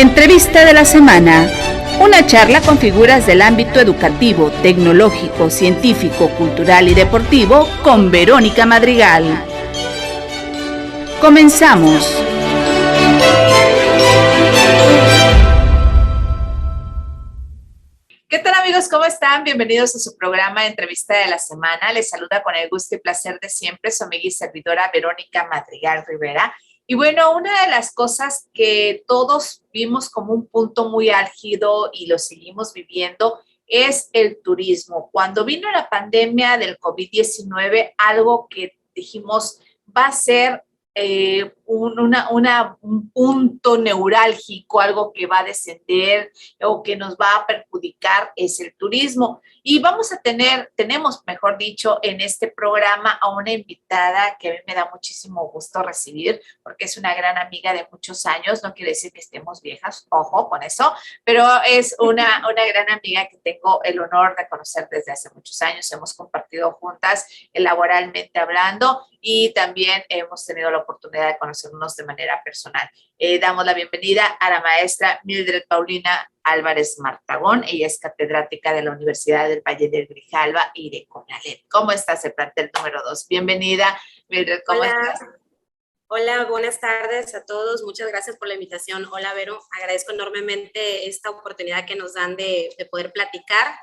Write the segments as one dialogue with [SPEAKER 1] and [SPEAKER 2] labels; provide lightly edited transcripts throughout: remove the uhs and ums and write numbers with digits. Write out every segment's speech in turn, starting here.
[SPEAKER 1] Entrevista de la semana. Una charla con figuras del ámbito educativo, tecnológico, científico, cultural y deportivo con Verónica Madrigal. Comenzamos.
[SPEAKER 2] ¿Qué tal, amigos? ¿Cómo están? Bienvenidos a su programa Entrevista de la Semana. Les saluda con el gusto y placer de siempre su amiga y servidora Verónica Madrigal Rivera. Y bueno, una de las cosas que todos vimos como un punto muy álgido y lo seguimos viviendo es el turismo. Cuando vino la pandemia del COVID-19, algo que dijimos va a ser un punto neurálgico, algo que va a descender o que nos va a perjudicar es el turismo. Y tenemos, mejor dicho, en este programa a una invitada que a mí me da muchísimo gusto recibir, porque es una gran amiga de muchos años, no quiere decir que estemos viejas, ojo con eso, pero es una gran amiga que tengo el honor de conocer desde hace muchos años. Hemos compartido juntas laboralmente hablando y también hemos tenido la oportunidad de conocernos de manera personal. Damos la bienvenida a la maestra Mildred Paulina Álvarez Martagón. Ella es catedrática de la Universidad del Valle del Grijalva y de CONALEP. ¿Cómo estás, el plantel número 2? Bienvenida, Mildred, ¿cómo estás?
[SPEAKER 3] Hola, buenas tardes a todos. Muchas gracias por la invitación. Hola, Vero. Agradezco enormemente esta oportunidad que nos dan de poder platicar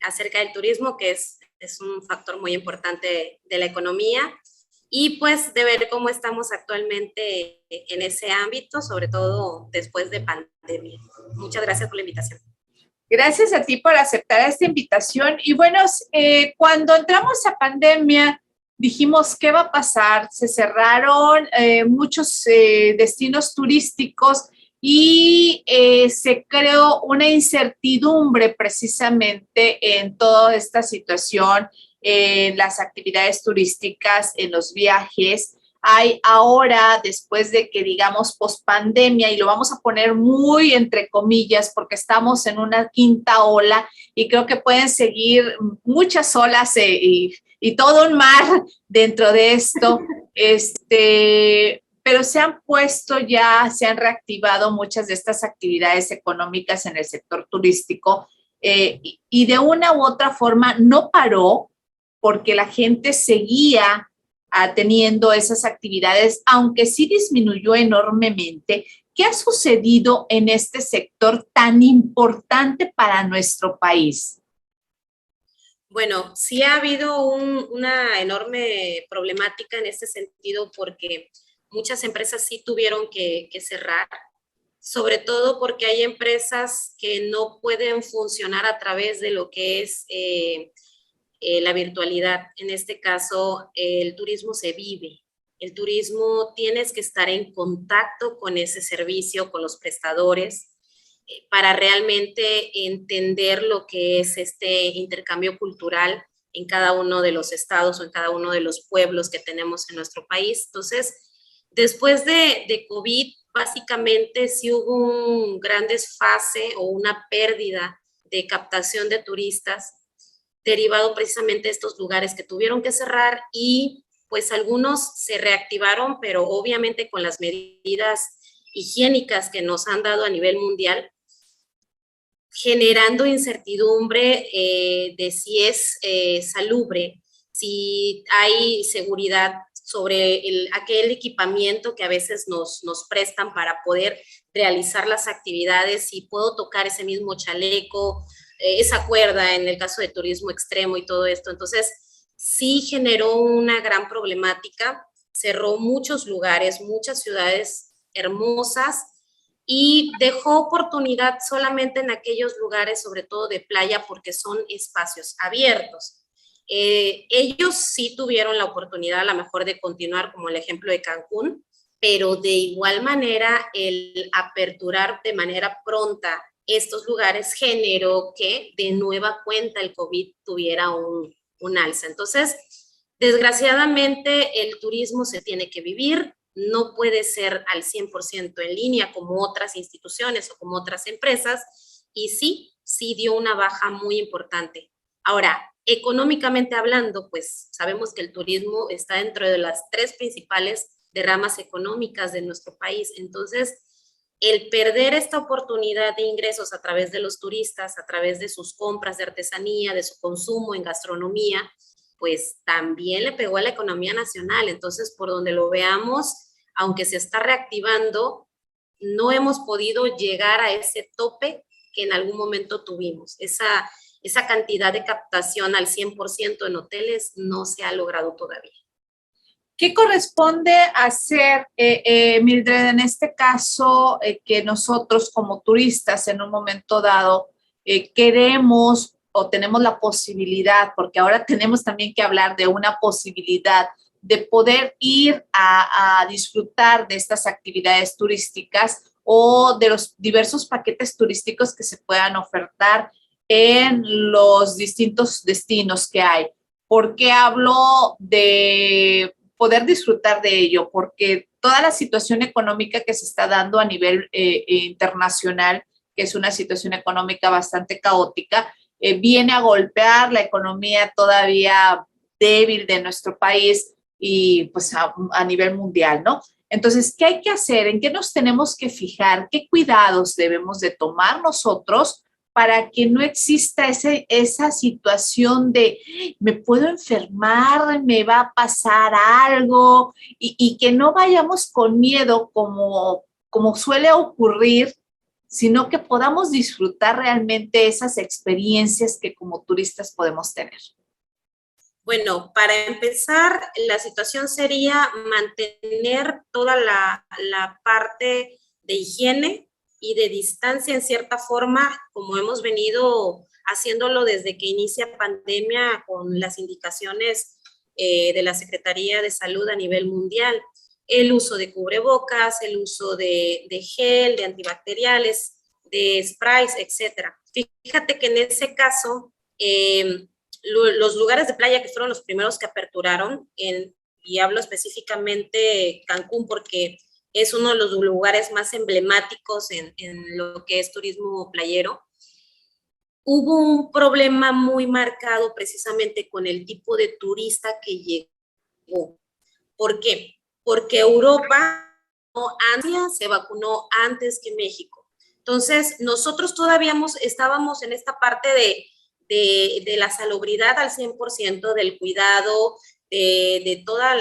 [SPEAKER 3] acerca del turismo, que es un factor muy importante de la economía, y pues de ver cómo estamos actualmente en ese ámbito, sobre todo después de pandemia. Muchas gracias por la invitación.
[SPEAKER 2] Gracias a ti por aceptar esta invitación. Y bueno, cuando entramos a pandemia, dijimos, ¿qué va a pasar? Se cerraron muchos destinos turísticos y se creó una incertidumbre precisamente en toda esta situación, en las actividades turísticas, en los viajes. Hay ahora, después de que digamos pospandemia, y lo vamos a poner muy entre comillas porque estamos en una quinta ola y creo que pueden seguir muchas olas y todo un mar dentro de esto, pero se han reactivado muchas de estas actividades económicas en el sector turístico y de una u otra forma no paró porque la gente seguía teniendo esas actividades, aunque sí disminuyó enormemente. ¿Qué ha sucedido en este sector tan importante para nuestro país?
[SPEAKER 3] Bueno, sí ha habido una enorme problemática en este sentido porque muchas empresas sí tuvieron que cerrar, sobre todo porque hay empresas que no pueden funcionar a través de lo que es la virtualidad. En este caso, el turismo se vive. El turismo tienes que estar en contacto con ese servicio, con los prestadores, para realmente entender lo que es este intercambio cultural en cada uno de los estados o en cada uno de los pueblos que tenemos en nuestro país. Entonces, después de COVID, básicamente sí hubo un gran desfase o una pérdida de captación de turistas derivado precisamente de estos lugares que tuvieron que cerrar y pues algunos se reactivaron, pero obviamente con las medidas higiénicas que nos han dado a nivel mundial, generando incertidumbre de si es salubre, si hay seguridad sobre aquel equipamiento que a veces nos prestan para poder realizar las actividades, si puedo tocar ese mismo chaleco, esa cuerda en el caso de turismo extremo y todo esto. Entonces, sí generó una gran problemática, cerró muchos lugares, muchas ciudades hermosas y dejó oportunidad solamente en aquellos lugares, sobre todo de playa, porque son espacios abiertos. Ellos sí tuvieron la oportunidad a lo mejor de continuar, como el ejemplo de Cancún, pero de igual manera el aperturar de manera pronta estos lugares generó que de nueva cuenta el COVID tuviera un alza. Entonces, desgraciadamente el turismo se tiene que vivir, no puede ser al 100% en línea como otras instituciones o como otras empresas, y sí dio una baja muy importante. Ahora, económicamente hablando, pues sabemos que el turismo está dentro de las 3 principales derramas económicas de nuestro país. Entonces, el perder esta oportunidad de ingresos a través de los turistas, a través de sus compras de artesanía, de su consumo en gastronomía, pues también le pegó a la economía nacional. Entonces, por donde lo veamos, aunque se está reactivando, no hemos podido llegar a ese tope que en algún momento tuvimos. Esa cantidad de captación al 100% en hoteles no se ha logrado todavía.
[SPEAKER 2] ¿Qué corresponde hacer, Mildred, en este caso, que nosotros como turistas en un momento dado queremos o tenemos la posibilidad, porque ahora tenemos también que hablar de una posibilidad de poder ir a disfrutar de estas actividades turísticas o de los diversos paquetes turísticos que se puedan ofertar en los distintos destinos que hay? ¿Por qué hablo de poder disfrutar de ello? Porque toda la situación económica que se está dando a nivel internacional, que es una situación económica bastante caótica, viene a golpear la economía todavía débil de nuestro país y pues a nivel mundial, ¿no? Entonces, ¿qué hay que hacer? ¿En qué nos tenemos que fijar? ¿Qué cuidados debemos de tomar nosotros para que no exista esa situación de me puedo enfermar, me va a pasar algo y que no vayamos con miedo como suele ocurrir, sino que podamos disfrutar realmente esas experiencias que como turistas podemos tener?
[SPEAKER 3] Bueno, para empezar, la situación sería mantener toda la parte de higiene y de distancia en cierta forma, como hemos venido haciéndolo desde que inicia pandemia con las indicaciones de la Secretaría de Salud a nivel mundial. El uso de cubrebocas, el uso de gel, de antibacteriales, de sprays, etcétera. Fíjate que en ese caso, los lugares de playa que fueron los primeros que aperturaron, y hablo específicamente Cancún porque es uno de los lugares más emblemáticos en lo que es turismo playero, hubo un problema muy marcado precisamente con el tipo de turista que llegó. ¿Por qué? Porque Europa se vacunó antes que México. Entonces, nosotros todavía estábamos en esta parte de la salubridad al 100%, del cuidado, de toda...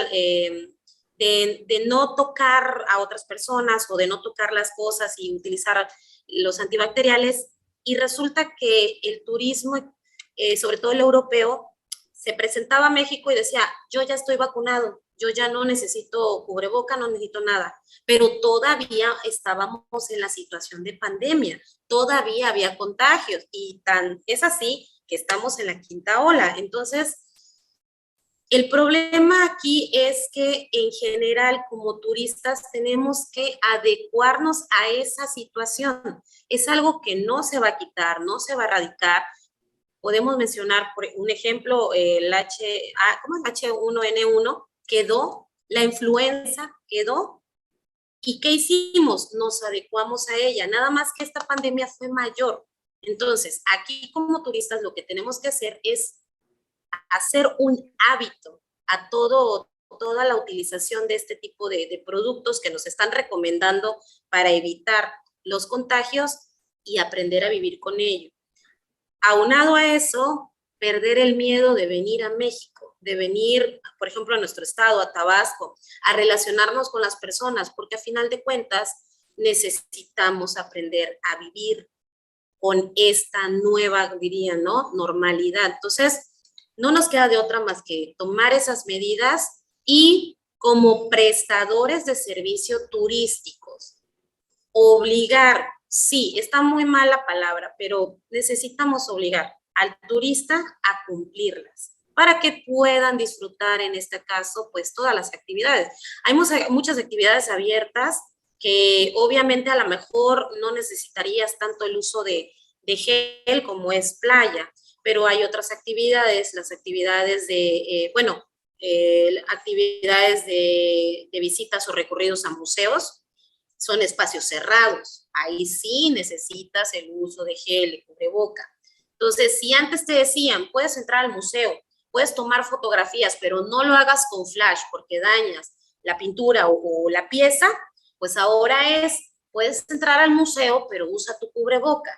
[SPEAKER 3] de no tocar a otras personas o de no tocar las cosas y utilizar los antibacteriales, y resulta que el turismo, sobre todo el europeo, se presentaba a México y decía, yo ya estoy vacunado, yo ya no necesito cubreboca, no necesito nada, pero todavía estábamos en la situación de pandemia, todavía había contagios y es así que estamos en la quinta ola. Entonces, el problema aquí es que en general como turistas tenemos que adecuarnos a esa situación. Es algo que no se va a quitar, no se va a erradicar. Podemos mencionar, por un ejemplo, el H1N1 quedó, la influenza quedó. ¿Y qué hicimos? Nos adecuamos a ella. Nada más que esta pandemia fue mayor. Entonces, aquí como turistas lo que tenemos que hacer es hacer un hábito a toda la utilización de este tipo de productos que nos están recomendando para evitar los contagios y aprender a vivir con ello. Aunado a eso, perder el miedo de venir a México, de venir, por ejemplo, a nuestro estado, a Tabasco, a relacionarnos con las personas, porque a final de cuentas necesitamos aprender a vivir con esta nueva, diría, ¿no?, normalidad. Entonces, no nos queda de otra más que tomar esas medidas y como prestadores de servicios turísticos, obligar, sí, está muy mal la palabra, pero necesitamos obligar al turista a cumplirlas para que puedan disfrutar, en este caso, pues todas las actividades. Hay muchas actividades abiertas que obviamente a lo mejor no necesitarías tanto el uso de gel como es playa, pero hay otras actividades, las actividades actividades de visitas o recorridos a museos, son espacios cerrados, ahí sí necesitas el uso de gel y cubreboca. Entonces, si antes te decían, puedes entrar al museo, puedes tomar fotografías, pero no lo hagas con flash porque dañas la pintura o la pieza, pues ahora Puedes entrar al museo, pero usa tu cubreboca.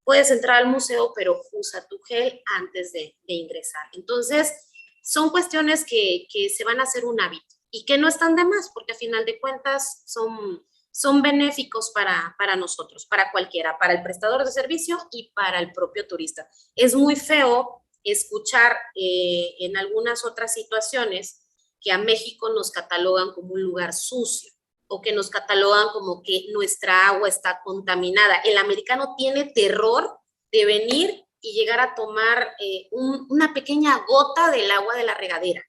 [SPEAKER 3] Puedes entrar al museo, pero usa tu gel antes de ingresar. Entonces, son cuestiones que se van a hacer un hábito y que no están de más, porque a final de cuentas son benéficos para nosotros, para cualquiera, para el prestador de servicio y para el propio turista. Es muy feo escuchar en algunas otras situaciones que a México nos catalogan como un lugar sucio o que nos catalogan como que nuestra agua está contaminada. El americano tiene terror de venir y llegar a tomar una pequeña gota del agua de la regadera,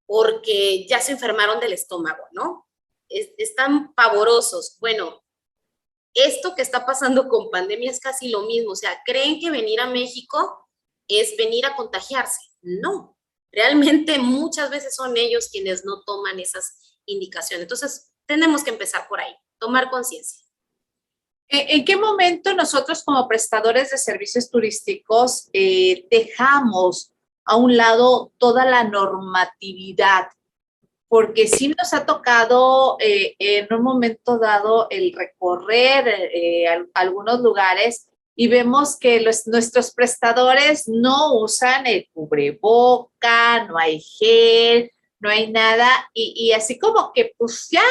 [SPEAKER 3] porque ya se enfermaron del estómago, ¿no? Están pavorosos. Bueno, esto que está pasando con pandemia es casi lo mismo. O sea, ¿creen que venir a México es venir a contagiarse? No, realmente muchas veces son ellos quienes no toman esas indicaciones. Entonces, tenemos que empezar por ahí, tomar conciencia.
[SPEAKER 2] ¿En qué momento nosotros como prestadores de servicios turísticos dejamos a un lado toda la normatividad? Porque sí nos ha tocado en un momento dado el recorrer algunos lugares y vemos que nuestros prestadores no usan el cubreboca, no hay gel, no hay nada, y así como que pues ya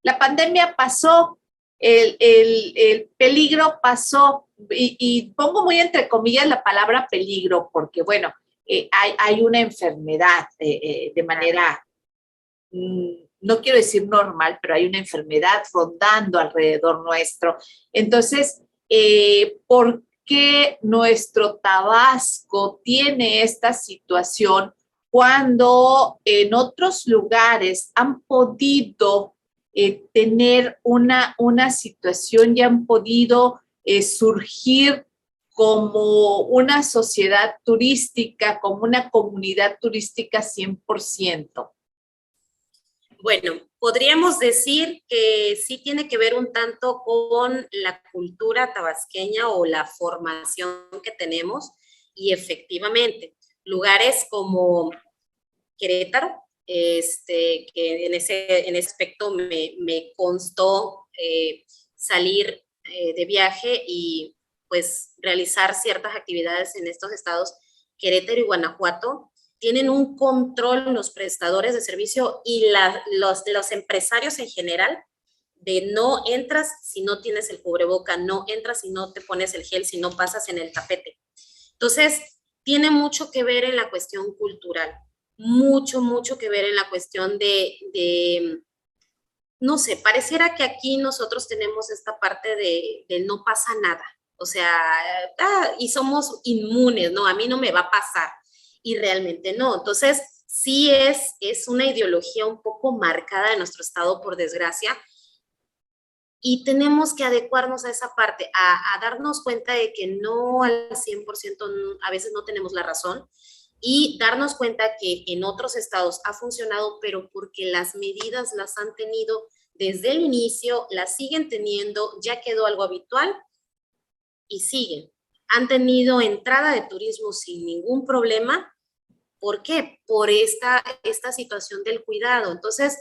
[SPEAKER 2] la pandemia pasó, el peligro pasó, y pongo muy entre comillas la palabra peligro, porque bueno, hay una enfermedad de manera, no quiero decir normal, pero hay una enfermedad rondando alrededor nuestro. Entonces, ¿por qué nuestro Tabasco tiene esta situación cuando en otros lugares han podido tener una situación y han podido surgir como una sociedad turística, como una comunidad turística 100%?
[SPEAKER 3] Bueno, podríamos decir que sí tiene que ver un tanto con la cultura tabasqueña o la formación que tenemos, y efectivamente, lugares como Querétaro, que en ese aspecto me constó salir de viaje y pues realizar ciertas actividades en estos estados. Querétaro y Guanajuato tienen un control los prestadores de servicio y los empresarios en general de no entras si no tienes el cubreboca, no entras si no te pones el gel, si no pasas en el tapete. Entonces, tiene mucho que ver en la cuestión cultural, mucho que ver en la cuestión de no sé, pareciera que aquí nosotros tenemos esta parte de no pasa nada, o sea, y somos inmunes, ¿no? A mí no me va a pasar, y realmente no. Entonces, sí es una ideología un poco marcada de nuestro estado, por desgracia, y tenemos que adecuarnos a esa parte, a darnos cuenta de que no al 100% a veces no tenemos la razón, y darnos cuenta que en otros estados ha funcionado, pero porque las medidas las han tenido desde el inicio, las siguen teniendo, ya quedó algo habitual y siguen. Han tenido entrada de turismo sin ningún problema. ¿Por qué? Por esta situación del cuidado. Entonces,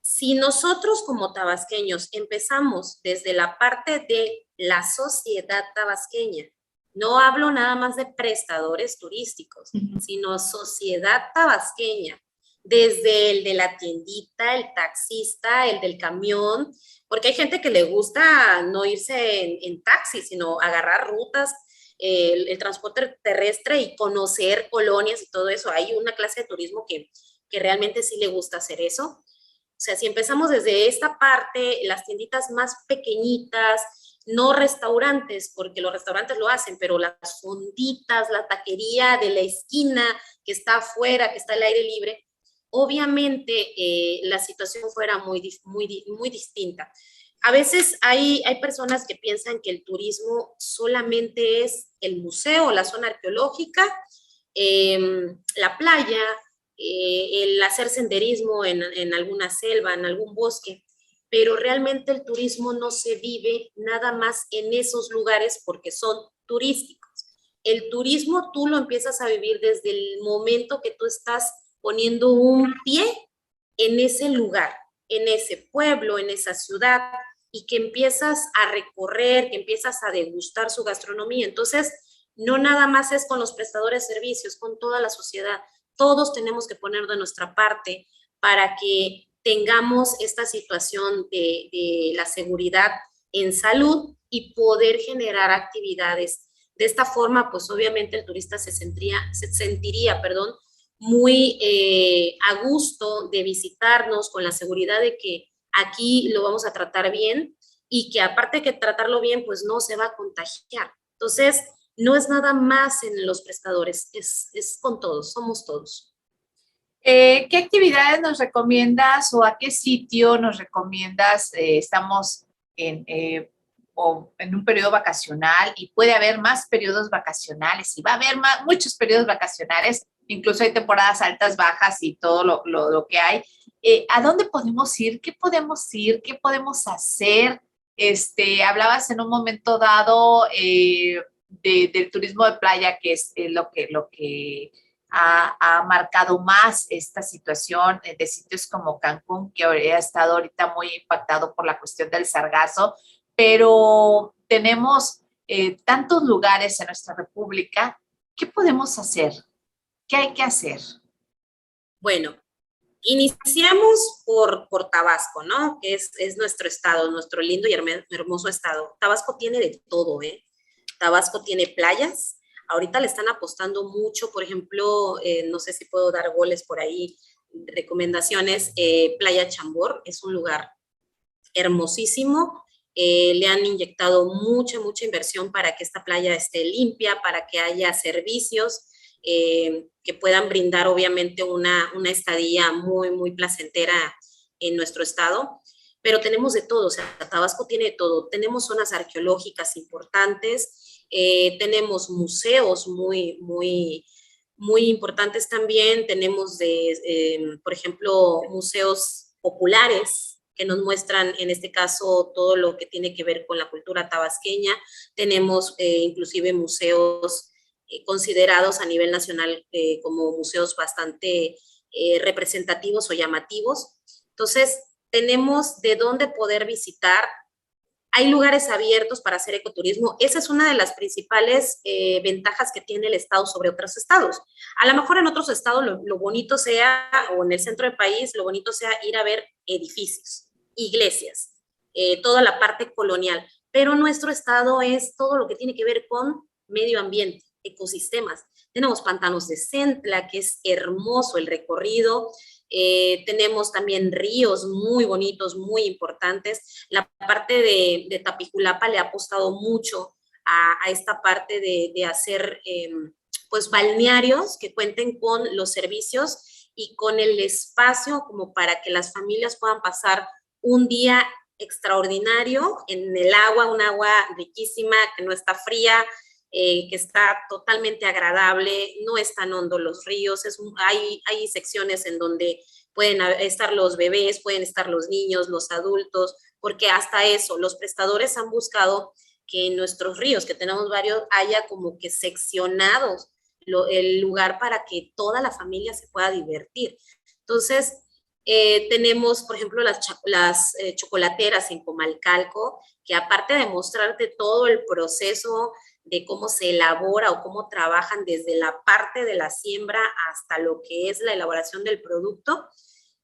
[SPEAKER 3] si nosotros como tabasqueños empezamos desde la parte de la sociedad tabasqueña, no hablo nada más de prestadores turísticos, sino sociedad tabasqueña, desde el de la tiendita, el taxista, el del camión, porque hay gente que le gusta no irse en taxi, sino agarrar rutas, el transporte terrestre y conocer colonias y todo eso. Hay una clase de turismo que realmente sí le gusta hacer eso. O sea, si empezamos desde esta parte, las tienditas más pequeñitas, no restaurantes, porque los restaurantes lo hacen, pero las fonditas, la taquería de la esquina que está afuera, que está al aire libre, obviamente la situación fuera muy distinta. A veces hay personas que piensan que el turismo solamente es el museo, la zona arqueológica, la playa, el hacer senderismo en alguna selva, en algún bosque, pero realmente el turismo no se vive nada más en esos lugares porque son turísticos. El turismo tú lo empiezas a vivir desde el momento que tú estás poniendo un pie en ese lugar. en ese pueblo, en esa ciudad, y que empiezas a recorrer, que empiezas a degustar su gastronomía. Entonces, no nada más es con los prestadores de servicios, con toda la sociedad. Todos tenemos que poner de nuestra parte para que tengamos esta situación de la seguridad en salud y poder generar actividades. De esta forma, pues obviamente el turista se sentiría, muy a gusto de visitarnos con la seguridad de que aquí lo vamos a tratar bien y que aparte de que tratarlo bien, pues no se va a contagiar. Entonces, no es nada más en los prestadores, es con todos, somos todos.
[SPEAKER 2] ¿Qué actividades nos recomiendas o a qué sitio nos recomiendas? Estamos en un periodo vacacional y puede haber más periodos vacacionales y va a haber muchos periodos vacacionales, incluso hay temporadas altas, bajas y todo lo que hay. ¿A dónde podemos ir? ¿Qué podemos ir? ¿Qué podemos hacer? Hablabas en un momento dado del turismo de playa, que es lo que ha marcado más esta situación de sitios como Cancún, que ha estado ahorita muy impactado por la cuestión del sargazo, pero tenemos tantos lugares en nuestra república. ¿Qué podemos hacer? ¿Qué hay que hacer?
[SPEAKER 3] Bueno, iniciamos por Tabasco, ¿no? Que es nuestro estado, nuestro lindo y hermoso estado. Tabasco tiene de todo, ¿eh? Tabasco tiene playas. Ahorita le están apostando mucho, por ejemplo, no sé si puedo dar goles por ahí, recomendaciones. Playa Chambor es un lugar hermosísimo. Le han inyectado mucha inversión para que esta playa esté limpia, para que haya servicios que puedan brindar obviamente una estadía muy placentera en nuestro estado. Pero tenemos de todo, o sea, Tabasco tiene de todo. Tenemos zonas arqueológicas importantes, tenemos museos muy importantes también. Tenemos, por ejemplo, museos populares que nos muestran, en este caso, todo lo que tiene que ver con la cultura tabasqueña. Tenemos inclusive museos considerados a nivel nacional como museos bastante representativos o llamativos. Entonces, tenemos de dónde poder visitar. Hay lugares abiertos para hacer ecoturismo. Esa es una de las principales ventajas que tiene el estado sobre otros estados. A lo mejor en otros estados lo bonito sea, o en el centro del país, lo bonito sea ir a ver edificios, iglesias, toda la parte colonial. Pero nuestro estado es todo lo que tiene que ver con medio ambiente, ecosistemas. Tenemos pantanos de Centla, que es hermoso el recorrido. Tenemos también ríos muy bonitos, muy importantes. La parte de Tapijulapa le ha apostado mucho a esta parte de hacer pues balnearios que cuenten con los servicios y con el espacio como para que las familias puedan pasar un día extraordinario en el agua, un agua riquísima, que no está fría, que está totalmente agradable, no están hondos los ríos, hay secciones en donde pueden estar los bebés, pueden estar los niños, los adultos, porque hasta eso, los prestadores han buscado que en nuestros ríos, que tenemos varios, haya como que seccionados el lugar para que toda la familia se pueda divertir. Entonces, tenemos, por ejemplo, las chocolateras en Comalcalco, que aparte de mostrarte todo el proceso de cómo se elabora o cómo trabajan desde la parte de la siembra hasta lo que es la elaboración del producto,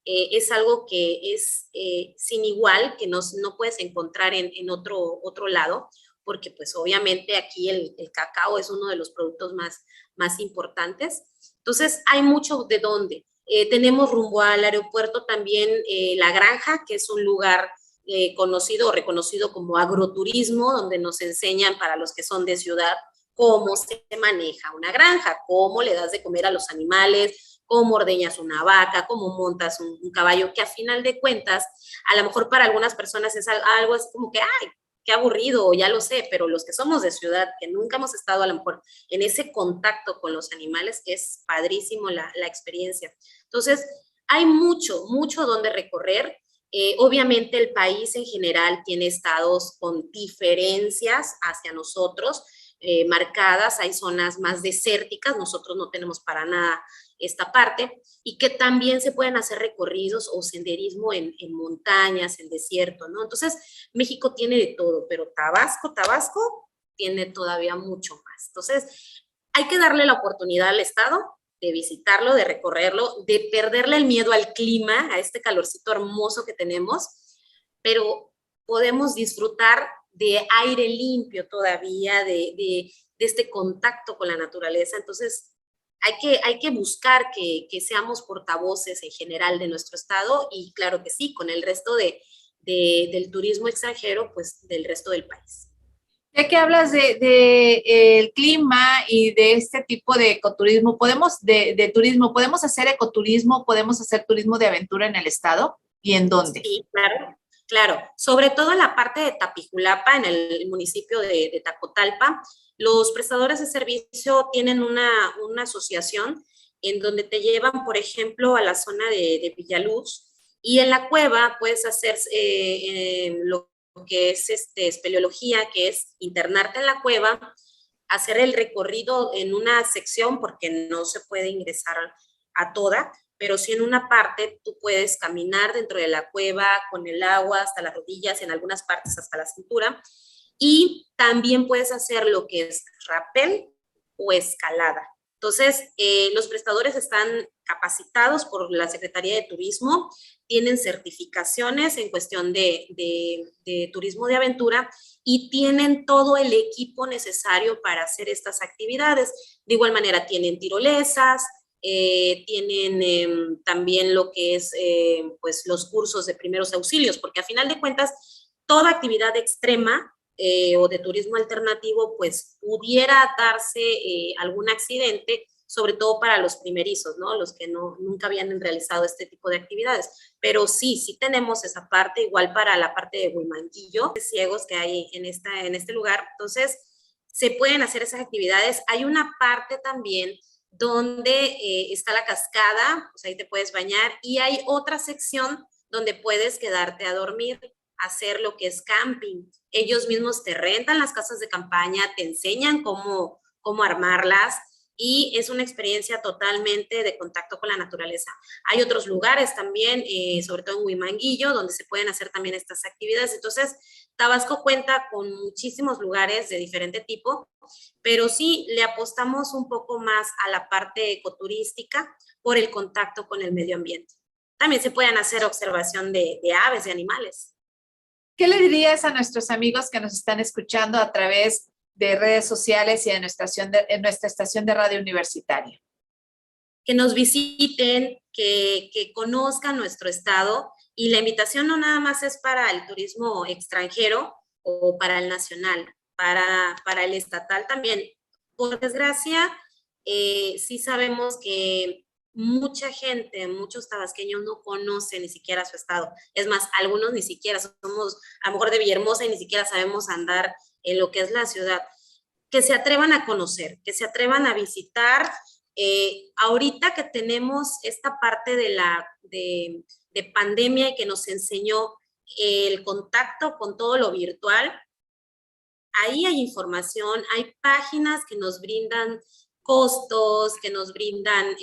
[SPEAKER 3] es algo que es sin igual, que no puedes encontrar en otro lado, porque pues obviamente aquí el cacao es uno de los productos más importantes. Entonces hay mucho de dónde. Tenemos rumbo al aeropuerto también La Granja, que es un lugar conocido o reconocido como agroturismo, donde nos enseñan, para los que son de ciudad, cómo se maneja una granja, cómo le das de comer a los animales, cómo ordeñas una vaca, cómo montas un caballo, que a final de cuentas, a lo mejor para algunas personas es algo así como que, ay, qué aburrido, ya lo sé, pero los que somos de ciudad, que nunca hemos estado a lo mejor en ese contacto con los animales, es padrísimo la experiencia. Entonces, hay mucho donde recorrer. Obviamente el país en general tiene estados con diferencias hacia nosotros, marcadas. Hay zonas más desérticas, nosotros no tenemos para nada esta parte, y que también se pueden hacer recorridos o senderismo en montañas, en desierto, ¿no? Entonces, México tiene de todo, pero Tabasco tiene todavía mucho más. Entonces, hay que darle la oportunidad al Estado de visitarlo, de recorrerlo, de perderle el miedo al clima, a este calorcito hermoso que tenemos, pero podemos disfrutar de aire limpio todavía, de este contacto con la naturaleza. Entonces, hay que buscar que seamos portavoces en general de nuestro estado y claro que sí, con el resto del turismo extranjero, pues del resto del país.
[SPEAKER 2] Ya que hablas el clima y de este tipo de ecoturismo, turismo, ¿podemos hacer ecoturismo, podemos hacer turismo de aventura en el estado? ¿Y en dónde?
[SPEAKER 3] Sí, claro. Sobre todo en la parte de Tapijulapa, en el municipio de Tacotalpa, los prestadores de servicio tienen una asociación en donde te llevan, por ejemplo, a la zona de Villaluz, y en la cueva puedes hacer lo que es espeleología, que es internarte en la cueva, hacer el recorrido en una sección, porque no se puede ingresar a toda, pero sí en una parte tú puedes caminar dentro de la cueva con el agua hasta las rodillas, en algunas partes hasta la cintura, y también puedes hacer lo que es rappel o escalada. Entonces, los prestadores están capacitados por la Secretaría de Turismo, tienen certificaciones en cuestión de turismo de aventura y tienen todo el equipo necesario para hacer estas actividades. De igual manera, tienen tirolesas, tienen también lo que es pues los cursos de primeros auxilios, porque a final de cuentas, toda actividad extrema o de turismo alternativo, pues pudiera darse algún accidente, sobre todo para los primerizos, ¿no? Los que nunca habían realizado este tipo de actividades. Pero sí tenemos esa parte, igual para la parte de Huimanguillo, ciegos que hay en este lugar. Entonces, se pueden hacer esas actividades. Hay una parte también donde está la cascada, pues ahí te puedes bañar, y hay otra sección donde puedes quedarte a dormir, hacer lo que es camping. Ellos mismos te rentan las casas de campaña, te enseñan cómo armarlas, y es una experiencia totalmente de contacto con la naturaleza. Hay otros lugares también, sobre todo en Huimanguillo, donde se pueden hacer también estas actividades. Entonces, Tabasco cuenta con muchísimos lugares de diferente tipo, pero sí le apostamos un poco más a la parte ecoturística por el contacto con el medio ambiente. También se pueden hacer observación de aves, de animales.
[SPEAKER 2] ¿Qué le dirías a nuestros amigos que nos están escuchando a través de redes sociales y en nuestra estación de radio universitaria?
[SPEAKER 3] Que nos visiten, que conozcan nuestro estado, y la invitación no nada más es para el turismo extranjero o para el nacional, para el estatal también. Por desgracia, sí sabemos que mucha gente, muchos tabasqueños no conocen ni siquiera su estado. Es más, algunos ni siquiera somos, a lo mejor de Villahermosa, y ni siquiera sabemos andar en lo que es la ciudad. Que se atrevan a conocer, que se atrevan a visitar. Ahorita que tenemos esta parte de pandemia y que nos enseñó el contacto con todo lo virtual, ahí hay información, hay páginas que nos brindan costos, que nos brindan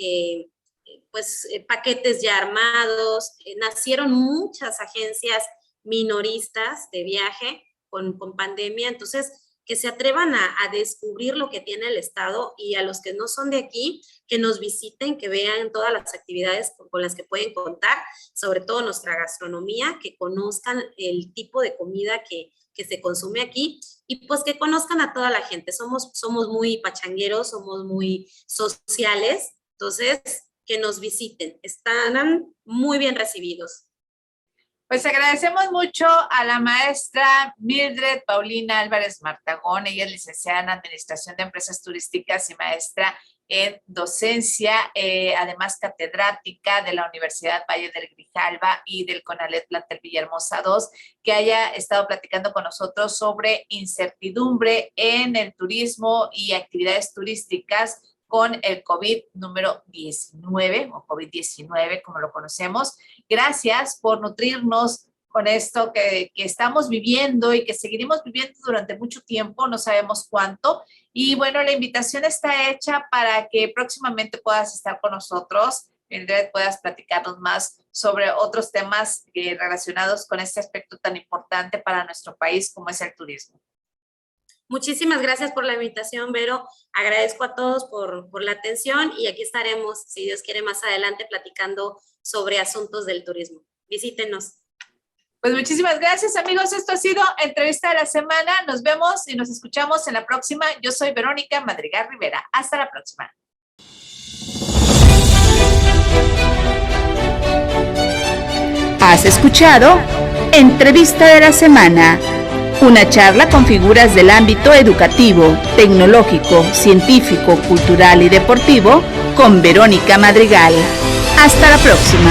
[SPEAKER 3] paquetes ya armados. Nacieron muchas agencias minoristas de viaje con pandemia. Entonces, que se atrevan a descubrir lo que tiene el estado, y a los que no son de aquí, que nos visiten, que vean todas las actividades con las que pueden contar, sobre todo nuestra gastronomía, que conozcan el tipo de comida que se consume aquí, y pues que conozcan a toda la gente. Somos muy pachangueros, somos muy sociales, entonces que nos visiten, están muy bien recibidos.
[SPEAKER 2] Pues agradecemos mucho a la maestra Mildred Paulina Álvarez Martagón. Ella es licenciada en Administración de Empresas Turísticas y maestra en docencia, además catedrática de la Universidad Valle del Grijalva y del CONALEP Plantel Villahermosa II, que haya estado platicando con nosotros sobre incertidumbre en el turismo y actividades turísticas con el COVID número 19 o COVID-19, como lo conocemos. Gracias por nutrirnos con esto que estamos viviendo y que seguiremos viviendo durante mucho tiempo, no sabemos cuánto. Y bueno, la invitación está hecha para que próximamente puedas estar con nosotros, Mildred, puedas platicarnos más sobre otros temas relacionados con este aspecto tan importante para nuestro país como es el turismo.
[SPEAKER 3] Muchísimas gracias por la invitación, Vero. Agradezco a todos por la atención y aquí estaremos, si Dios quiere, más adelante platicando sobre asuntos del turismo. Visítenos.
[SPEAKER 2] Pues muchísimas gracias, amigos. Esto ha sido Entrevista de la Semana. Nos vemos y nos escuchamos en la próxima. Yo soy Verónica Madrigal Rivera. Hasta la próxima.
[SPEAKER 1] Has escuchado Entrevista de la Semana, una charla con figuras del ámbito educativo, tecnológico, científico, cultural y deportivo con Verónica Madrigal. Hasta la próxima.